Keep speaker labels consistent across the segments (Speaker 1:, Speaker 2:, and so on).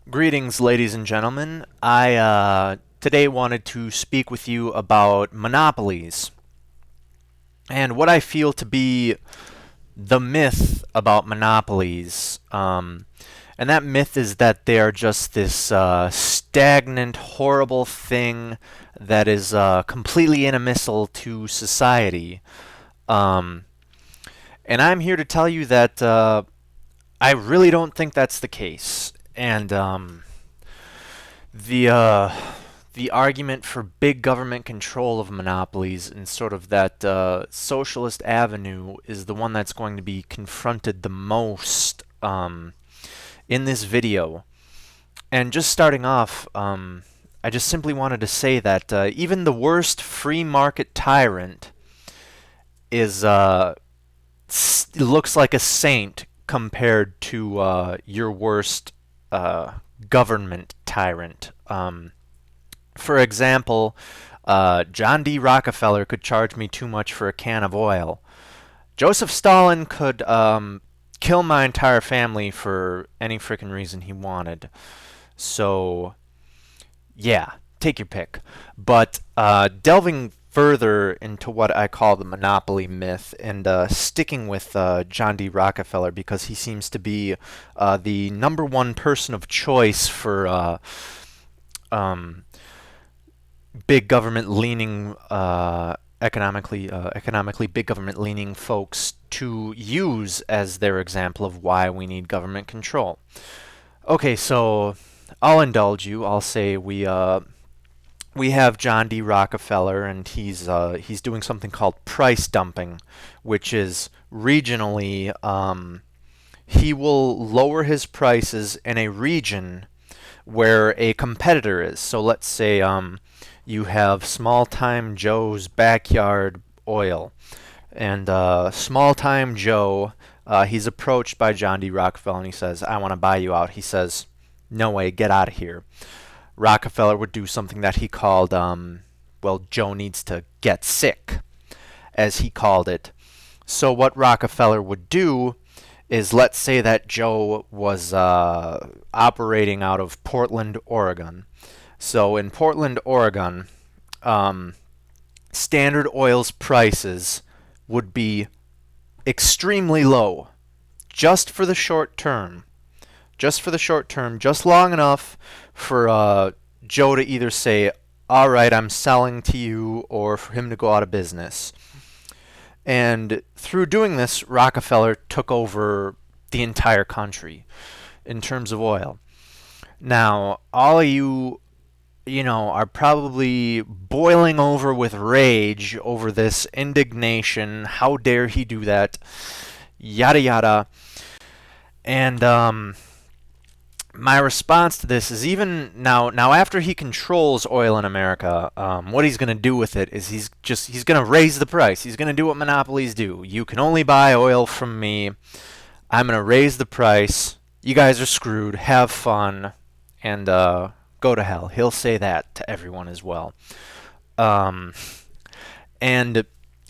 Speaker 1: Greetings, ladies and gentlemen. I today wanted to speak with you about monopolies and what I feel to be the myth about monopolies. And that myth is that they are just this stagnant, horrible thing that is completely inimical to society. Um, and I'm here to tell you that I really don't think that's the case. And the uh, the argument for big government control of monopolies and sort of that socialist avenue is the one that's going to be confronted the most in this video. And just starting off, I just simply wanted to say that even the worst free market tyrant is looks like a saint compared to your worst government tyrant. For example, John D. Rockefeller could charge me too much for a can of oil. Joseph Stalin could kill my entire family for any frickin' reason he wanted. So, yeah, take your pick. But delving further into what I call the monopoly myth and sticking with John D. Rockefeller because he seems to be the number one person of choice for um, big government leaning economically big government leaning folks to use as their example of why we need government control. Okay, so I'll indulge you. I'll say we have John D. Rockefeller, and he's doing something called price dumping, which is regionally he will lower his prices in a region where a competitor is. So let's say you have Small Time Joe's Backyard Oil, and Small Time Joe he's approached by John D. Rockefeller and he says, "I want to buy you out." He says, "No way, get out of here." Rockefeller would do something that he called, well, Joe needs to get sick, as he called it. So what Rockefeller would do is, let's say that Joe was operating out of Portland, Oregon. So in Portland, Oregon, Standard Oil's prices would be extremely low, just for the short term. Just for the short term, just long enough for Joe to either say, "All right, I'm selling to you," or for him to go out of business. And through doing this, Rockefeller took over the entire country in terms of oil. Now, all of you, are probably boiling over with rage over this indignation. How dare he do that? Yada yada. And my response to this is, even now after he controls oil in America, what he's going to do with it is he's going to raise the price. He's going to do what monopolies do. You can only buy oil from me. I'm going to raise the price. You guys are screwed. Have fun, and go to hell. He'll say that to everyone as well. And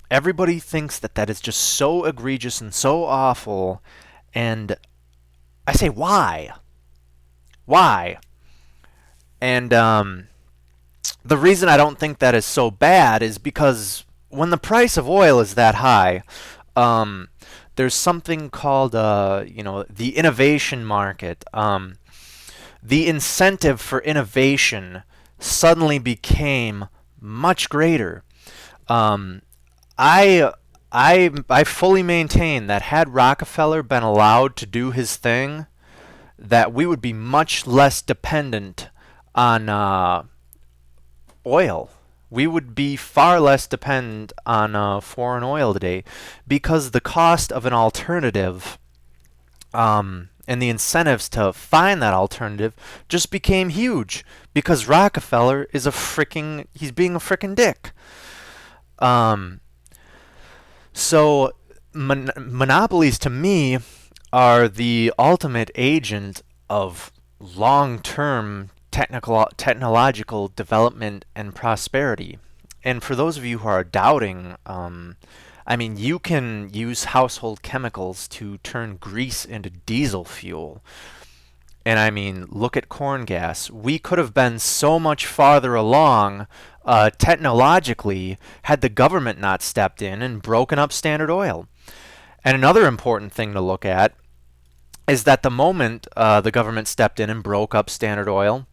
Speaker 1: everybody thinks that that is just so egregious and so awful. And I say, why? Why? And the reason I don't think that is so bad is because when the price of oil is that high, there's something called, the innovation market. The incentive for innovation suddenly became much greater. I I fully maintain that had Rockefeller been allowed to do his thing, that we would be much less dependent on oil. We would be far less dependent on foreign oil today because the cost of an alternative and the incentives to find that alternative just became huge because Rockefeller is he's being a frickin' dick. Um, so monopolies to me are the ultimate agent of long-term technological development and prosperity. And for those of you who are doubting, I mean, you can use household chemicals to turn grease into diesel fuel. And I mean, look at corn gas. We could have been so much farther along technologically had the government not stepped in and broken up Standard Oil. And another important thing to look at is that the moment the government stepped in and broke up Standard Oil,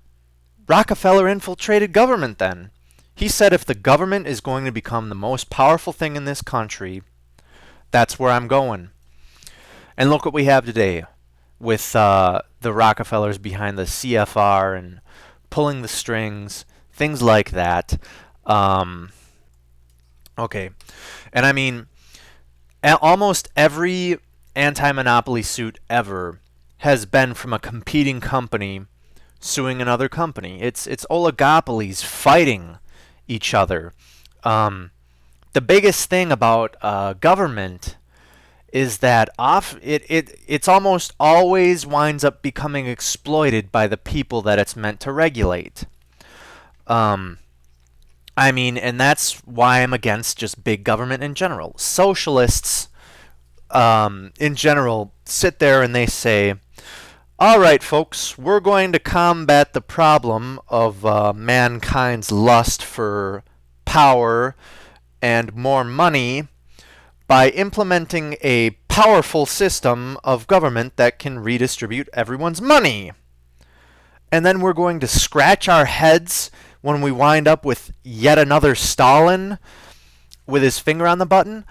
Speaker 1: Rockefeller infiltrated government then. He said if the government is going to become the most powerful thing in this country, that's where I'm going. And look what we have today with the Rockefellers behind the CFR and pulling the strings, things like that. Okay. And I mean, almost every anti-monopoly suit ever has been from a competing company suing another company. It's oligopolies fighting each other. The biggest thing about government is that it's almost always winds up becoming exploited by the people that it's meant to regulate. I mean, and that's why I'm against just big government in general. Socialists, in general, sit there and they say, all right, folks, we're going to combat the problem of mankind's lust for power and more money by implementing a powerful system of government that can redistribute everyone's money. And then we're going to scratch our heads when we wind up with yet another Stalin with his finger on the button.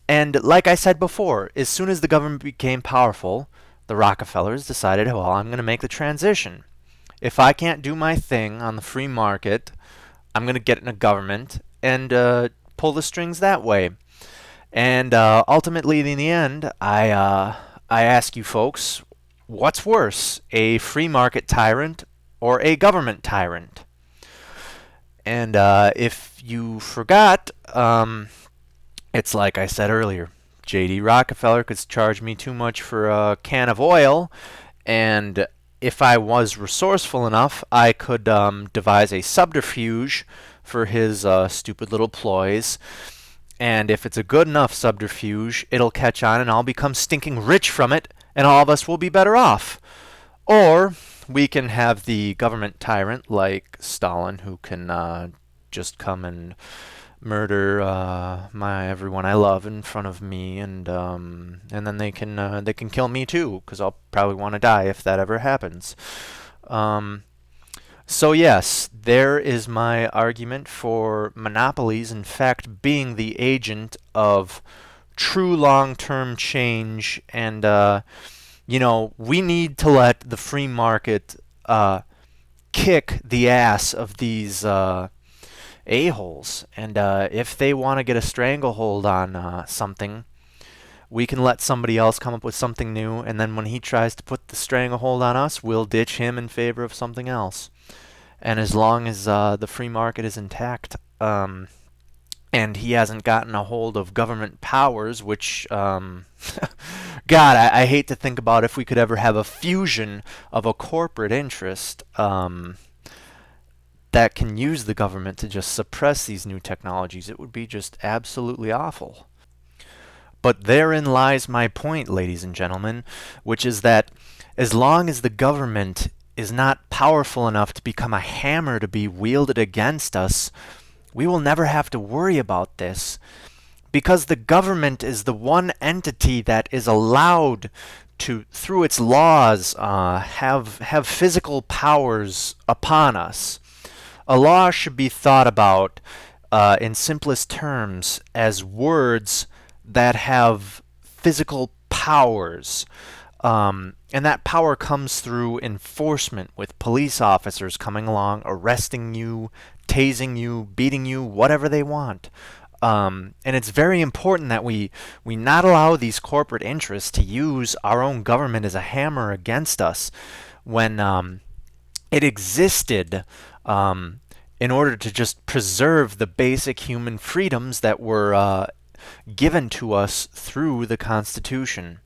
Speaker 1: And like I said before, as soon as the government became powerful, the Rockefellers decided, well, I'm going to make the transition. If I can't do my thing on the free market, I'm going to get in a government and pull the strings that way. And ultimately, in the end, I ask you folks, what's worse, a free market tyrant or a government tyrant? And if you forgot, it's like I said earlier. J.D. Rockefeller could charge me too much for a can of oil, and if I was resourceful enough, I could devise a subterfuge for his stupid little ploys. And if it's a good enough subterfuge, it'll catch on and I'll become stinking rich from it, and all of us will be better off. Or we can have the government tyrant like Stalin, who can just come and murder everyone I love in front of me, and then they can kill me too, because I'll probably want to die if that ever happens. So yes, there is my argument for monopolies, in fact, being the agent of true long-term change, and we need to let the free market kick the ass of these a-holes, and if they want to get a stranglehold on something, we can let somebody else come up with something new, and then when he tries to put the stranglehold on us, we'll ditch him in favor of something else. And as long as the free market is intact, and he hasn't gotten a hold of government powers, which, God, I hate to think about if we could ever have a fusion of a corporate interest that can use the government to just suppress these new technologies. It would be just absolutely awful. But therein lies my point, ladies and gentlemen, which is that as long as the government is not powerful enough to become a hammer to be wielded against us, we will never have to worry about this, because the government is the one entity that is allowed to, through its laws, have physical powers upon us. A law should be thought about in simplest terms as words that have physical powers. And that power comes through enforcement, with police officers coming along, arresting you, tasing you, beating you, whatever they want. And it's very important that we not allow these corporate interests to use our own government as a hammer against us when it existed in order to just preserve the basic human freedoms that were given to us through the Constitution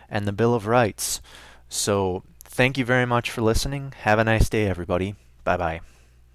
Speaker 1: and the Bill of Rights. So thank you very much for listening. Have a nice day, everybody. Bye-bye.